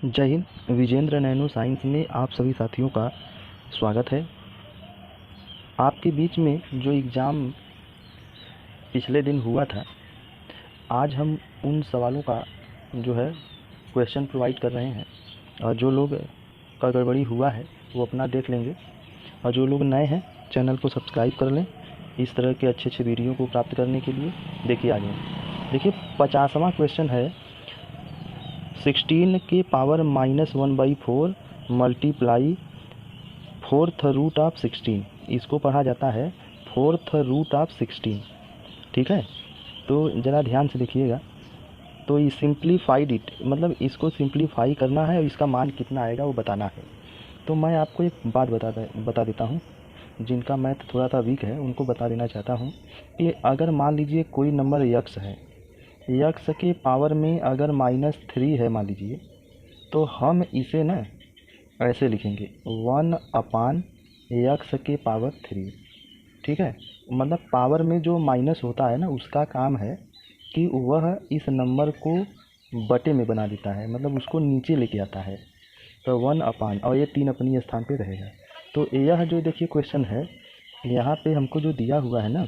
जय Hind. Vijendra nano science में आप सभी साथियों का स्वागत है। आपके बीच में जो एग्ज़ाम पिछले दिन हुआ था, आज हम उन सवालों का जो है क्वेश्चन प्रोवाइड कर रहे हैं, और जो लोग का गड़बड़ी हुआ है वो अपना देख लेंगे, और जो लोग नए हैं चैनल को सब्सक्राइब कर लें इस तरह के अच्छे अच्छे वीडियो को प्राप्त करने के लिए। देखिए आगे, देखिए 50वां क्वेश्चन है 16 के power -1/4 multiply fourth root of 16। इसको पढ़ा जाता है फोर्थ रूट ऑफ 16। ठीक है, तो ज़रा ध्यान से देखिएगा। तो ये सिंप्लीफाइड इट, मतलब इसको सिंप्लीफाई करना है और इसका मान कितना आएगा वो बताना है। तो मैं आपको एक बात बता देता हूँ, जिनका मैथ थोड़ा सा वीक है उनको बता देना चाहता हूँ कि अगर मान लीजिए कोई नंबर यक्स है, यक्स के पावर में अगर -3 है मान लीजिए, तो हम इसे ना ऐसे लिखेंगे 1/x के पावर 3। ठीक है, मतलब पावर में जो माइनस होता है ना, उसका काम है कि वह इस नंबर को बटे में बना देता है, मतलब उसको नीचे लेके आता है। तो 1/, और ये 3 अपनी स्थान पे रहेगा। तो यह जो देखिए क्वेश्चन है, यहाँ पे हमको जो दिया हुआ है ना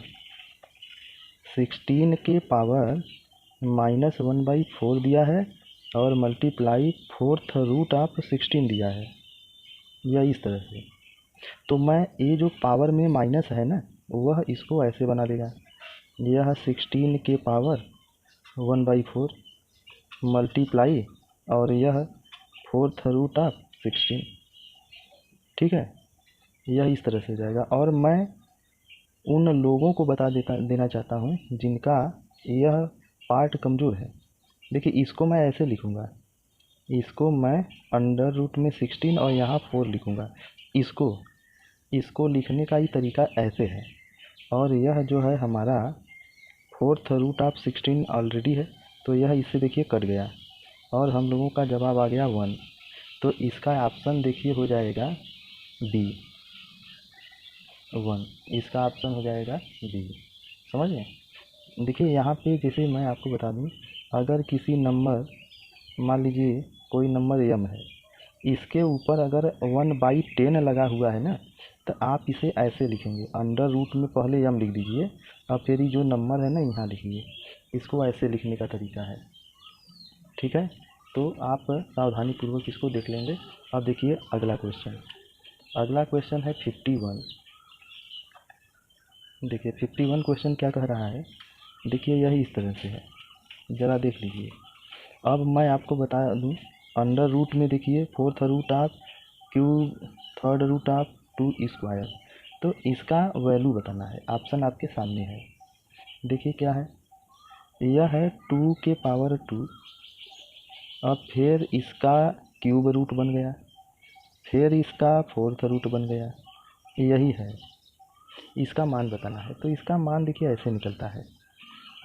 16 के पावर -1/4 दिया है और मल्टीप्लाई फोर्थ रूट ऑफ 16 दिया है, यह इस तरह से। तो मैं ये जो पावर में माइनस है ना, वह इसको ऐसे बना देगा, यह 16 के पावर 1/4 मल्टीप्लाई और यह फोर्थ रूट ऑफ 16। ठीक है, यह इस तरह से जाएगा। और मैं उन लोगों को देना चाहता हूँ जिनका यह पार्ट कमज़ोर है। देखिए इसको मैं ऐसे लिखूँगा, इसको मैं अंडर रूट में 16 और यहाँ 4 लिखूँगा। इसको लिखने का ही तरीका ऐसे है। और यह जो है हमारा फोर्थ रूट ऑफ 16 ऑलरेडी है, तो यह इससे देखिए कट गया और हम लोगों का जवाब आ गया 1। तो इसका ऑप्शन देखिए हो जाएगा बी, 1। इसका ऑप्शन हो जाएगा बी। समझ गए? देखिए यहाँ पे जैसे मैं आपको बता दूँ, अगर किसी नंबर, मान लीजिए कोई नंबर m है, इसके ऊपर अगर 1/10 लगा हुआ है ना, तो आप इसे ऐसे लिखेंगे, अंडर रूट में पहले m लिख दीजिए और फिर ये जो नंबर है ना यहाँ लिखिए। इसको ऐसे लिखने का तरीका है। ठीक है, तो आप सावधानी पूर्वक इसको देख लेंगे। अब देखिए अगला क्वेश्चन है 51। देखिए 51 क्वेश्चन क्या कह रहा है, देखिए यही इस तरह से है, ज़रा देख लीजिए। अब मैं आपको बता दूं, अंडर रूट में देखिए fourth root of cube third root of 2 square, तो इसका वैल्यू बताना है। ऑप्शन आपके सामने है, देखिए क्या है, यह है 2 के पावर 2, अब फिर इसका क्यूब रूट बन गया, फिर इसका फोर्थ रूट बन गया, यही है। इसका मान बताना है। तो इसका मान देखिए ऐसे निकलता है,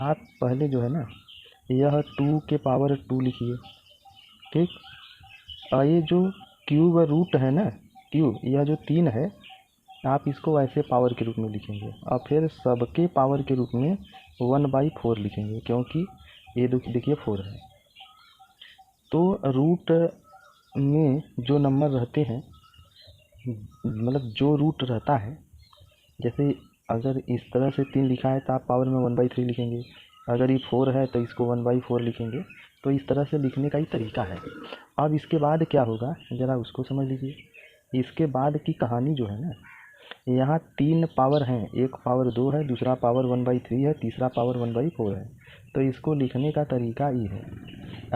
आप पहले जो है ना यह 2 के पावर 2 लिखिए। ठीक, और ये जो क्यूब रूट है ना, क्यूब यह जो 3 है, आप इसको ऐसे पावर के रूप में लिखेंगे और फिर सबके पावर के रूप में 1/4 लिखेंगे, क्योंकि ये देखिए 4 है। तो रूट में जो नंबर रहते हैं, मतलब जो रूट रहता है, जैसे अगर इस तरह से 3 लिखा है तो आप पावर में 1/3 लिखेंगे, अगर ये 4 है तो इसको 1/4 लिखेंगे। तो इस तरह से लिखने का ही तरीका है। अब इसके बाद क्या होगा ज़रा उसको समझ लीजिए। इसके बाद की कहानी जो है ना, यहाँ 3 पावर हैं, एक पावर 2 है, दूसरा पावर 1/3 है, तीसरा पावर 1/4 है। तो इसको लिखने का तरीका ये है,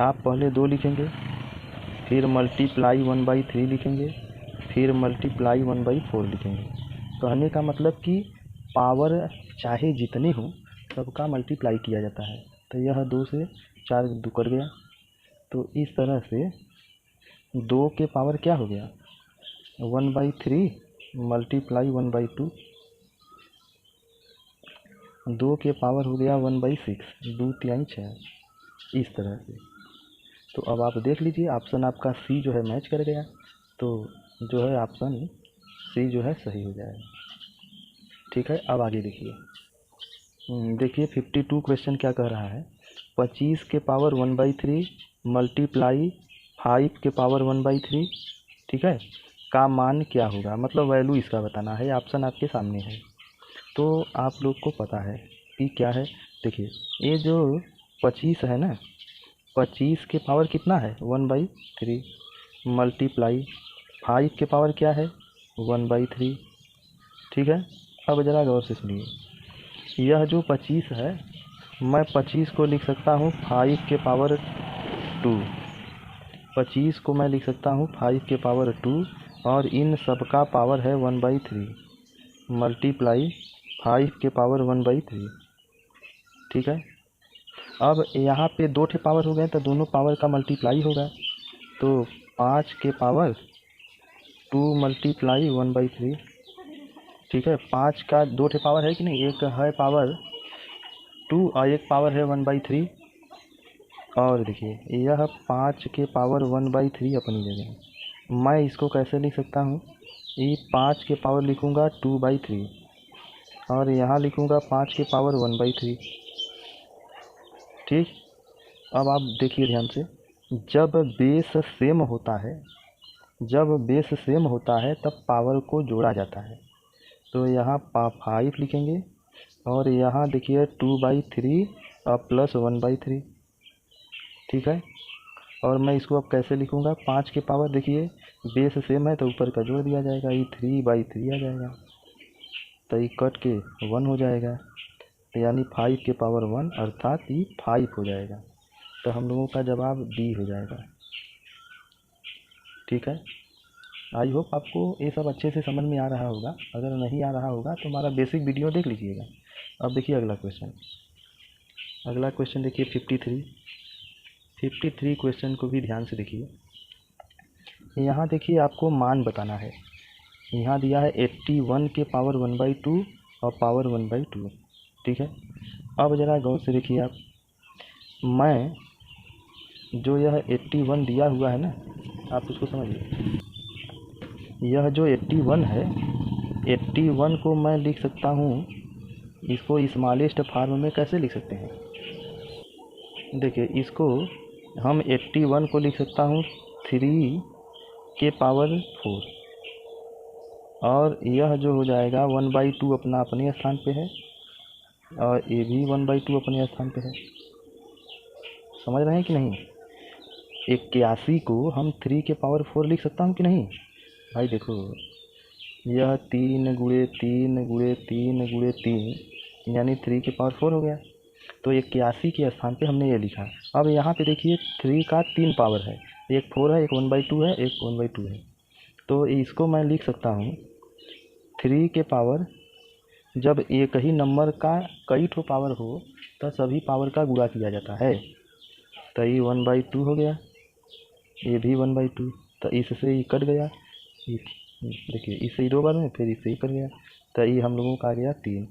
आप पहले 2 लिखेंगे, फिर मल्टीप्लाई 1/3 लिखेंगे, फिर मल्टीप्लाई 1/4 लिखेंगे। कहने का मतलब कि पावर चाहे जितने हों सबका मल्टीप्लाई किया जाता है। तो यह 2 से 4 2 कट गया, तो इस तरह से 2 के पावर क्या हो गया 1/3 मल्टीप्लाई 1/2, 2 के पावर हो गया 1/6, 2 तिहाई 6, इस तरह से। तो अब आप देख लीजिए ऑप्शन आपका सी जो है मैच कर गया, तो जो है ऑप्शन सी जो है सही हो जाएगा। ठीक है, अब आगे देखिए। देखिए 52 क्वेश्चन क्या कह रहा है, 25 के पावर 1/3 मल्टीप्लाई 5 के पावर 1/3, ठीक है, का मान क्या होगा, मतलब वैल्यू इसका बताना है। ऑप्शन आपके सामने है, तो आप लोग को पता है कि क्या है। देखिए ये जो 25 है ना, 25 के पावर कितना है 1/3 मल्टीप्लाई 5 के पावर क्या है 1/3, ठीक है। अब ज़रा गौर से सुनिए, यह जो 25 है, मैं 25 को लिख सकता हूँ 5 के पावर 2, 25 को मैं लिख सकता हूँ 5 के पावर 2, और इन सब का पावर है 1/3 मल्टीप्लाई 5 के पावर 1/3, ठीक है। अब यहाँ पे 2 ठे पावर हो गए तो दोनों पावर का मल्टीप्लाई होगा, तो 5 के पावर 2 मल्टीप्लाई 1/3, ठीक है। 5 का 2 ठे पावर है कि नहीं, एक है पावर 2 और एक पावर है 1/3। और देखिए यह 5 के पावर 1/3 अपनी जगह, मैं इसको कैसे लिख सकता हूँ, ये 5 के पावर लिखूँगा 2/3 और यहाँ लिखूँगा 5 के पावर 1/3, ठीक। अब आप देखिए ध्यान से, जब बेस सेम होता है, जब बेस सेम होता है तब पावर को जोड़ा जाता है, तो यहाँ 5 लिखेंगे और यहाँ देखिए 2/3 और प्लस 1/3, ठीक है। और मैं इसको अब कैसे लिखूँगा, 5 के पावर, देखिए बेस सेम है तो ऊपर का जोड़ दिया जाएगा, ये 3/3 आ जाएगा, तो ये कट के 1 हो जाएगा, यानी 5 के पावर 1 अर्थात ये 5 हो जाएगा। तो हम लोगों का जवाब डी हो जाएगा, ठीक है। आई होप आपको ये सब अच्छे से समझ में आ रहा होगा, अगर नहीं आ रहा होगा तो हमारा बेसिक वीडियो देख लीजिएगा। अब देखिए अगला क्वेश्चन, अगला क्वेश्चन देखिए 53 क्वेश्चन को भी ध्यान से देखिए। यहाँ देखिए आपको मान बताना है, यहाँ दिया है 81 के पावर 1/2 और पावर 1/2, ठीक है। अब ज़रा गौर से देखिए आप, मैं जो यह 81 दिया हुआ है ना, आप उसको समझिए, यह जो 81 है, 81 को मैं लिख सकता हूँ, इसको स्मॉलेस्ट फॉर्म में कैसे लिख सकते हैं, देखिए इसको हम 81 को लिख सकता हूँ 3 के पावर 4, और यह जो हो जाएगा 1/2 अपना अपने स्थान पे है और ये भी 1/2 अपने स्थान पे है, समझ रहे हैं कि नहीं। 81 को हम 3 के पावर 4 लिख सकता हूँ कि नहीं, भाई देखो यह 3 गुणे 3 गुणे 3 गुणे 3 यानी 3 के पावर 4 हो गया, तो 81 के स्थान पे हमने ये लिखा। अब यहाँ पे देखिए 3 का 3 पावर है, एक 4 है, एक 1/2 है, एक 1/2 है, तो इसको मैं लिख सकता हूँ 3 के पावर, जब एक ही नंबर का कई ठो पावर हो तो सभी पावर का गुणा किया जाता है, तो ये 1/2 हो गया, ये भी 1/2, तो इससे ये कट गया, देखिए इससे ही 2 बार में, फिर इससे ही कट गया, तो ये हम लोगों का आ गया 3,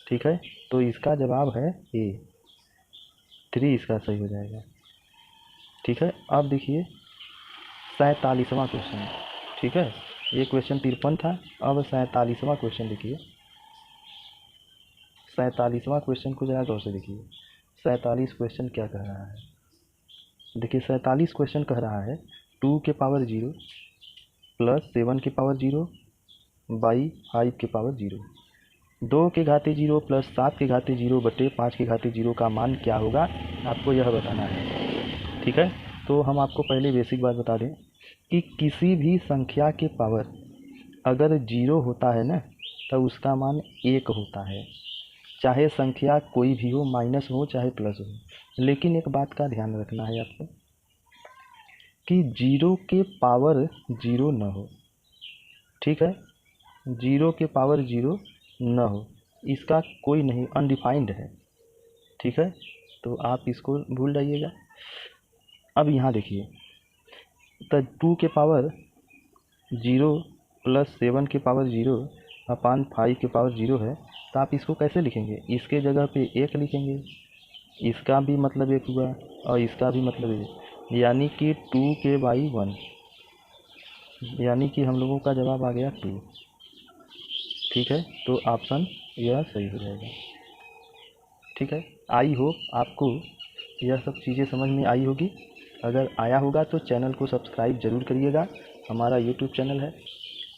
ठीक है। तो इसका जवाब है ए, 3 इसका सही हो जाएगा, ठीक है। अब देखिए 47वां क्वेश्चन, ठीक है, ये क्वेश्चन 53 था, अब 47वां क्वेश्चन देखिए। 47वां क्वेश्चन को ज़रा गौर से देखिए, 47 क्वेश्चन क्या कह रहा है, देखिए 47 क्वेश्चन कह रहा है 2 के पावर 0 प्लस 7 के पावर 0 बाई 5 के पावर 0, 2 के घाते 0 प्लस 7 के घाते 0 बटे 5 के घाते 0 का मान क्या होगा, आपको यह बताना है, ठीक है। तो हम आपको पहले बेसिक बात बता दें कि किसी भी संख्या के पावर अगर 0 होता है ना, तो उसका मान 1 होता है, चाहे संख्या कोई भी हो, माइनस हो चाहे प्लस हो। लेकिन एक बात का ध्यान रखना है आपको कि 0 के पावर 0 न हो, ठीक है, 0 के पावर 0 न हो, इसका कोई नहीं, अनडिफाइंड है, ठीक है, तो आप इसको भूल जाइएगा। अब यहाँ देखिए, तो 2 के पावर 0 प्लस 7 के पावर 0 अपान 5 के पावर 0 है, तो आप इसको कैसे लिखेंगे, इसके जगह पे 1 लिखेंगे, इसका भी मतलब 1 हुआ और इसका भी मतलब 1, यानी कि 2 के बाई 1, यानी कि हम लोगों का जवाब आ गया 2, ठीक है। तो ऑप्शन यह सही हो जाएगा, ठीक है। आई होप आपको यह सब चीज़ें समझ में आई होगी। अगर आया होगा तो चैनल को सब्सक्राइब ज़रूर करिएगा। हमारा यूट्यूब चैनल है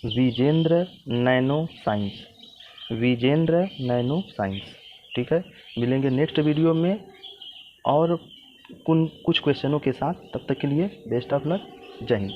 Vijendra nano science, Vijendra nano science. ठीक है, मिलेंगे नेक्स्ट वीडियो में और कुछ क्वेश्चनों के साथ। तब तक के लिए बेस्ट ऑफ लक, जय हिंद।